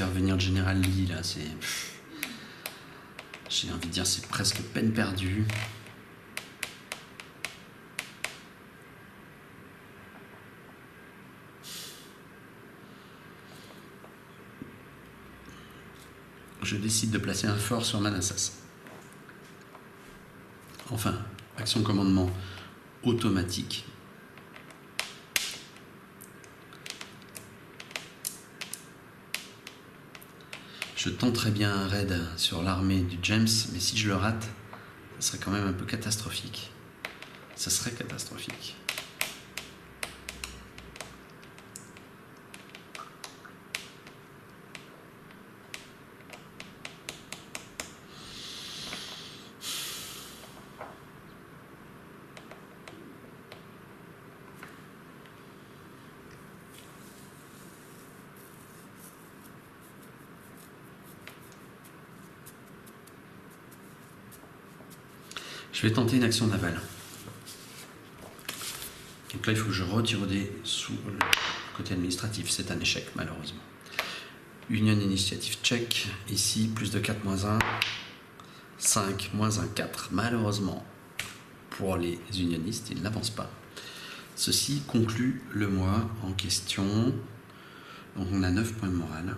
faire venir le général Lee, là, c'est... J'ai envie de dire, c'est presque peine perdue. Je décide de placer un fort sur Manassas. Enfin, action commandement automatique. Je tenterais bien un raid sur l'armée du James, mais si je le rate, ça serait quand même un peu catastrophique. Ça serait catastrophique. Je vais tenter une action navale. Donc là, il faut que je retire au dé sous le côté administratif. C'est un échec, malheureusement. Union Initiative check. Ici, plus de 4, moins 1. 5, moins 1, 4. Malheureusement, pour les unionistes, ils n'avancent pas. Ceci conclut le mois en question. Donc on a 9 points de morale.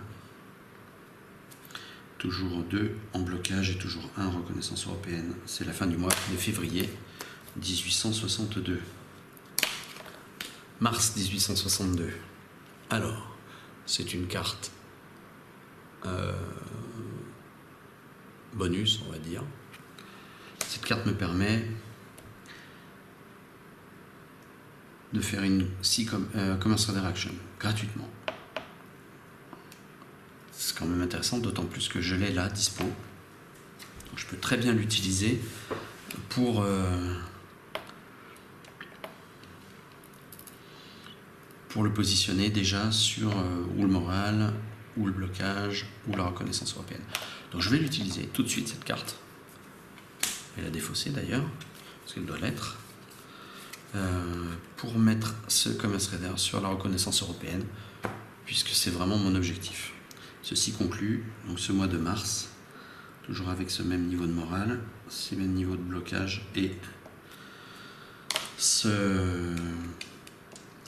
Toujours 2 en blocage et toujours 1 en reconnaissance européenne. C'est la fin du mois de février 1862. Mars 1862. Alors, c'est une carte bonus, on va dire. Cette carte me permet de faire une Commerce Radar Action gratuitement. C'est quand même intéressant, d'autant plus que je l'ai là, dispo. Donc, je peux très bien l'utiliser pour le positionner déjà sur ou le moral, ou le blocage, ou la reconnaissance européenne. Donc je vais l'utiliser tout de suite, cette carte. Et la défausser d'ailleurs, parce qu'elle doit l'être. Pour mettre ce Commerce Radar sur la reconnaissance européenne, puisque c'est vraiment mon objectif. Ceci conclut donc ce mois de mars, toujours avec ce même niveau de morale, ce même niveau de blocage et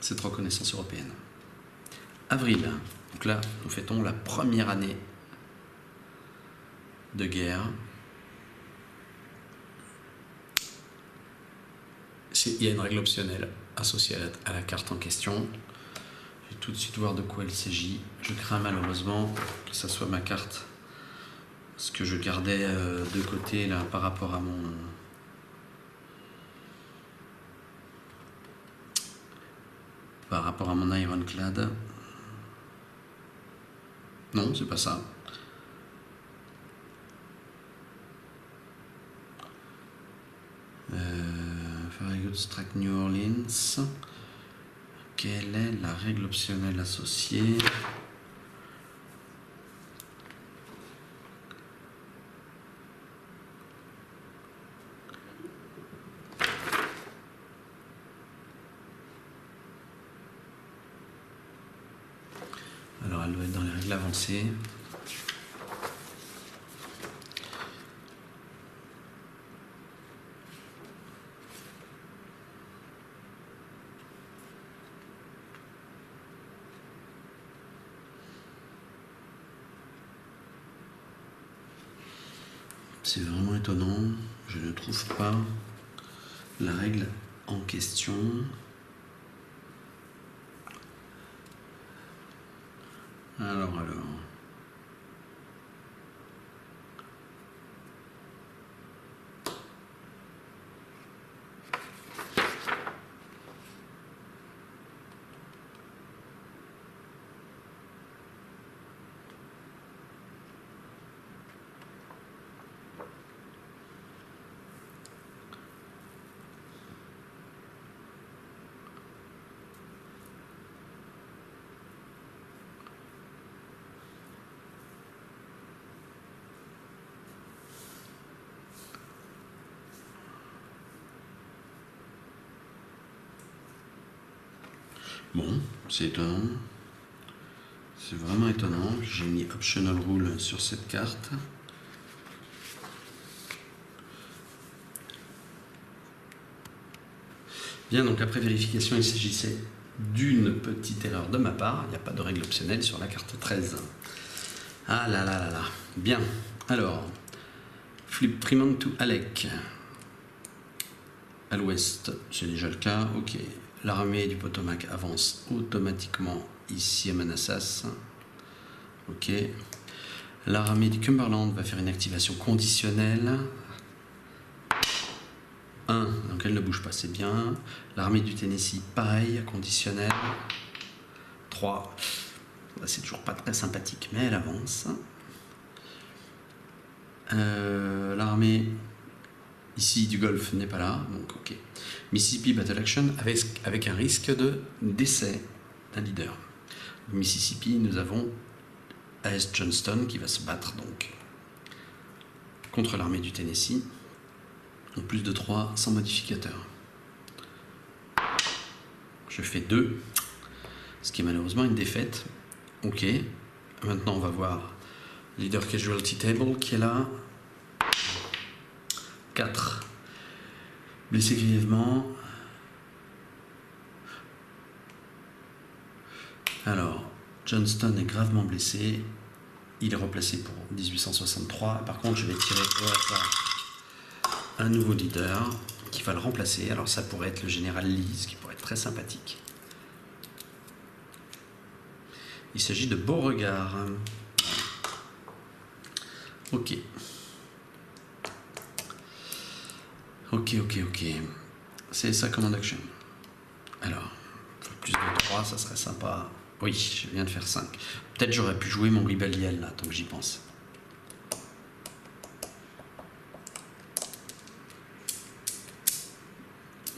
cette reconnaissance européenne. Avril, donc là nous fêtons la première année de guerre. Il y a une règle optionnelle associée à la carte en question. Je vais tout de suite voir de quoi il s'agit. Je crains malheureusement que ça soit ma carte, ce que je gardais de côté là par rapport à mon Ironclad. Non, c'est pas ça. Very good strike New Orleans. Quelle est la règle optionnelle associée? Alors elle doit être dans les règles avancées. C'est vraiment étonnant, je ne trouve pas la règle en question. Alors. Bon, c'est étonnant. C'est vraiment étonnant. J'ai mis Optional Rule sur cette carte. Bien, donc après vérification, il s'agissait d'une petite erreur de ma part. Il n'y a pas de règle optionnelle sur la carte 13. Ah là là là là. Bien. Alors, flip Fremont to Alec. À l'ouest, c'est déjà le cas. Ok. L'armée du Potomac avance automatiquement ici à Manassas. Ok. L'armée du Cumberland va faire une activation conditionnelle. 1, donc elle ne bouge pas, c'est bien. L'armée du Tennessee, pareil, conditionnelle. 3, c'est toujours pas très sympathique, mais elle avance. L'armée ici du Golfe n'est pas là, donc ok. Mississippi Battle Action avec un risque de décès d'un leader. Mississippi, nous avons A.S. Johnston qui va se battre donc contre l'armée du Tennessee. Donc plus de 3 sans modificateur. Je fais 2, ce qui est malheureusement une défaite. Ok, maintenant on va voir Leader Casualty Table qui est là. 4. Blessé grièvement. Alors, Johnston est gravement blessé. Il est replacé pour 1863. Par contre, je vais tirer au hasard un nouveau leader qui va le remplacer. Alors ça pourrait être le général Lee, ce qui pourrait être très sympathique. Il s'agit de Beauregard. Ok. Ok. C'est ça command action. Alors, plus de 3, ça serait sympa. Oui, je viens de faire 5. Peut-être j'aurais pu jouer mon Rebellion là, tant que j'y pense.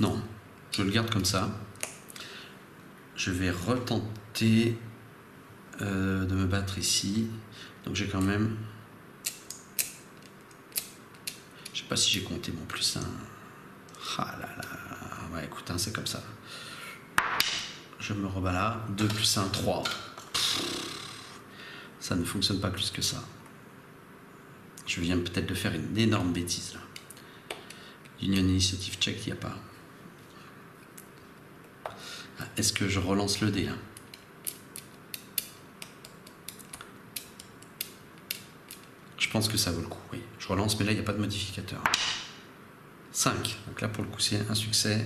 Non, je le garde comme ça. Je vais retenter de me battre ici. Donc j'ai quand même... Je sais pas si j'ai compté mon plus 1. Ah là là. Ouais, écoute, hein, c'est comme ça. Je me rebats là. 2 plus 1, 3. Ça ne fonctionne pas plus que ça. Je viens peut-être de faire une énorme bêtise là. Union Initiative Check, il n'y a pas. Est-ce que je relance le dé là? Je pense que ça vaut le coup, oui. Je relance, mais là, il n'y a pas de modificateur. 5. Donc là, pour le coup, c'est un succès.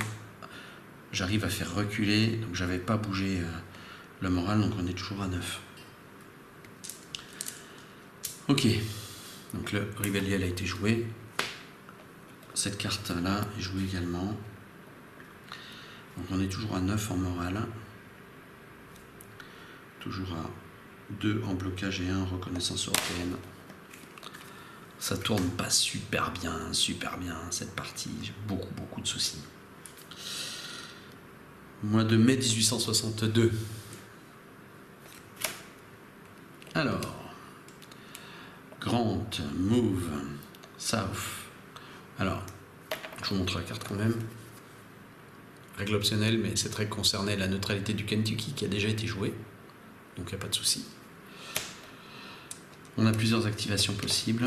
J'arrive à faire reculer. Donc, j'avais pas bougé le moral, donc on est toujours à 9. Ok. Donc, le Rebellion a été joué. Cette carte-là est jouée également. Donc, on est toujours à 9 en morale. Toujours à 2 en blocage et 1 en reconnaissance européenne. Ça tourne pas super bien cette partie. J'ai beaucoup de soucis. Mois de mai 1862. Alors, Grant, Move, South. Alors, je vous montre la carte quand même. Règle optionnelle, mais c'est très concerné la neutralité du Kentucky qui a déjà été jouée. Donc il n'y a pas de souci. On a plusieurs activations possibles.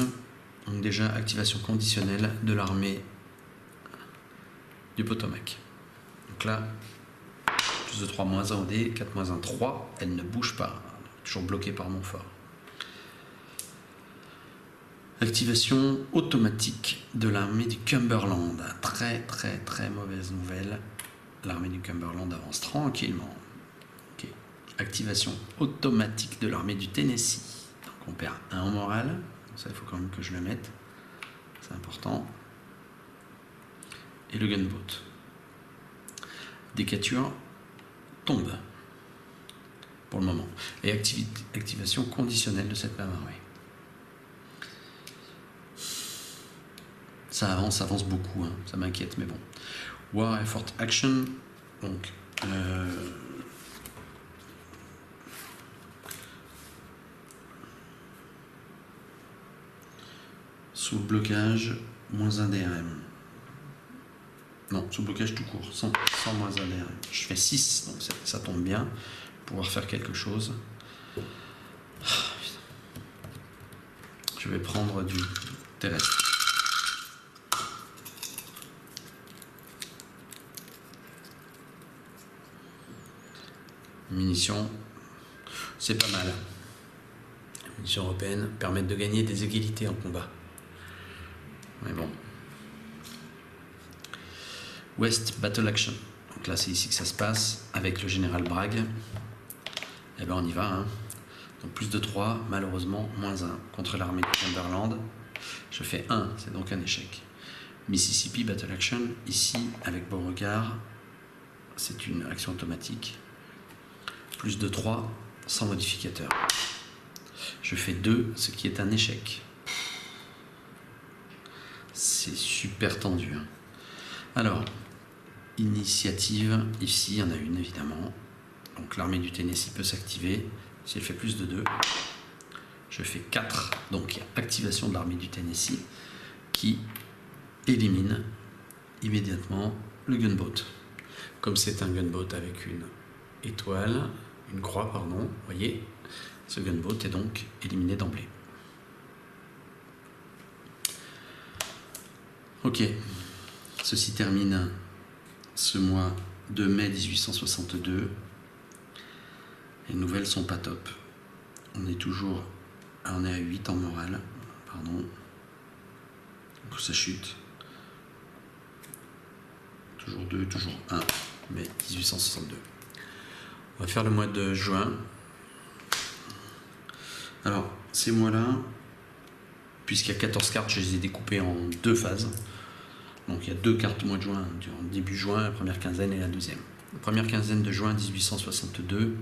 Donc déjà, activation conditionnelle de l'armée du Potomac. Donc là, plus de 3 moins 1 au dé, 4 moins 1, 3. Elle ne bouge pas. Toujours bloquée par mon fort. Activation automatique de l'armée du Cumberland. Très mauvaise nouvelle. L'armée du Cumberland avance tranquillement. Okay. Activation automatique de l'armée du Tennessee. Donc on perd 1 en morale. Ça, il faut quand même que je le mette. C'est important. Et le gunboat. Decatur tombe. Pour le moment. Et activation conditionnelle de cette même armée. Ça avance beaucoup. Hein. Ça m'inquiète, mais bon. War Effort Action. Donc... sous blocage, moins 1 DRM. Non, sous blocage tout court, sans moins 1 DRM. Je fais 6, donc ça tombe bien. Pouvoir faire quelque chose. Je vais prendre du terrestre. Munitions, c'est pas mal. Les munitions européennes permettent de gagner des égalités en combat. Mais bon. West Battle Action. Donc là, c'est ici que ça se passe avec le général Bragg. Et ben on y va. Hein. Donc plus de 3, malheureusement, moins 1 contre l'armée de Cumberland. Je fais 1, c'est donc un échec. Mississippi Battle Action, ici, avec Beauregard, c'est une action automatique. Plus de 3, sans modificateur. Je fais 2, ce qui est un échec. C'est super tendu. Hein. Alors, initiative, ici, il y en a une, évidemment. Donc l'armée du Tennessee peut s'activer. Si elle fait plus de 2, je fais 4. Donc activation de l'armée du Tennessee qui élimine immédiatement le gunboat. Comme c'est un gunboat avec une étoile, une croix, pardon, vous voyez, ce gunboat est donc éliminé d'emblée. Ok, ceci termine ce mois de mai 1862. Les nouvelles sont pas top. On est à 8 en morale, pardon. Donc ça chute. Toujours 2, toujours 1, mai 1862. On va faire le mois de juin. Alors, ces mois-là, puisqu'il y a 14 cartes, je les ai découpées en 2 phases. Donc il y a 2 cartes mois de juin, début juin, la première quinzaine et la deuxième. La première quinzaine de juin 1862,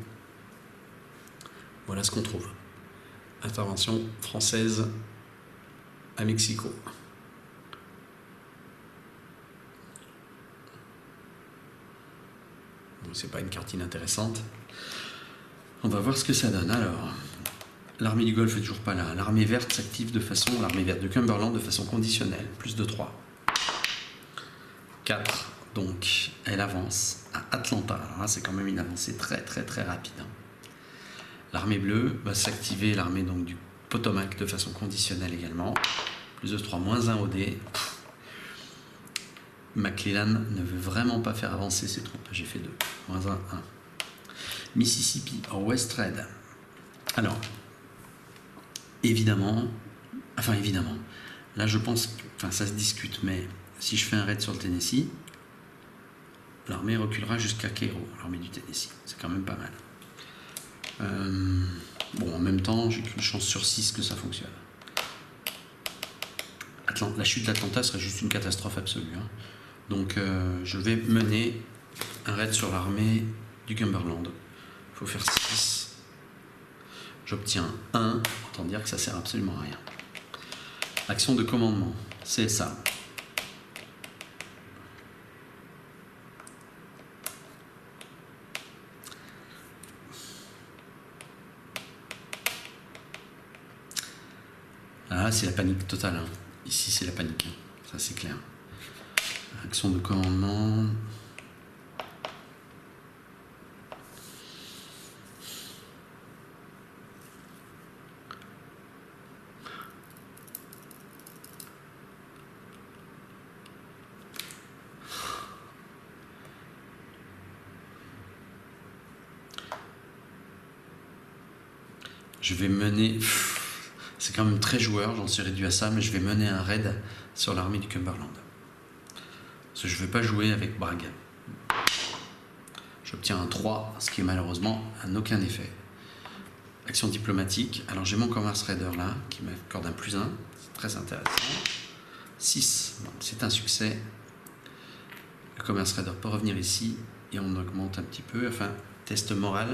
voilà ce qu'on trouve. Intervention française à Mexico. Bon, c'est pas une carte inintéressante. On va voir ce que ça donne. Alors, l'armée du Golfe est toujours pas là. L'armée verte s'active l'armée verte de Cumberland de façon conditionnelle. Plus de 3. 4. Donc, elle avance à Atlanta. Alors là, c'est quand même une avancée très très très rapide. Hein. L'armée bleue va s'activer, l'armée donc du Potomac de façon conditionnelle également. Plus de 3, moins 1 au dé. McClellan ne veut vraiment pas faire avancer ses troupes. J'ai fait 2. Moins 1, 1. Mississippi, West Red. Alors, évidemment, là je pense, ça se discute, mais si je fais un raid sur le Tennessee, l'armée reculera jusqu'à Cairo, l'armée du Tennessee. C'est quand même pas mal. Bon, en même temps, j'ai qu'une chance sur 6 que ça fonctionne. La chute d'Atlanta serait juste une catastrophe absolue. Hein. Donc, je vais mener un raid sur l'armée du Cumberland. Il faut faire 6. J'obtiens 1, autant dire que ça sert absolument à rien. Action de commandement, c'est ça. Là, c'est la panique totale. Hein. Ici, c'est la panique. Hein. Ça, c'est clair. Action de commandement. Je vais mener... C'est quand même très joueur, j'en suis réduit à ça, mais je vais mener un raid sur l'armée du Cumberland. Parce que je ne vais pas jouer avec Bragg. J'obtiens un 3, ce qui malheureusement n'a aucun effet. Action diplomatique. Alors j'ai mon Commerce Raider là, qui m'accorde un +1. C'est très intéressant. 6, bon, c'est un succès. Le Commerce Raider peut revenir ici et on augmente un petit peu. Enfin, test moral.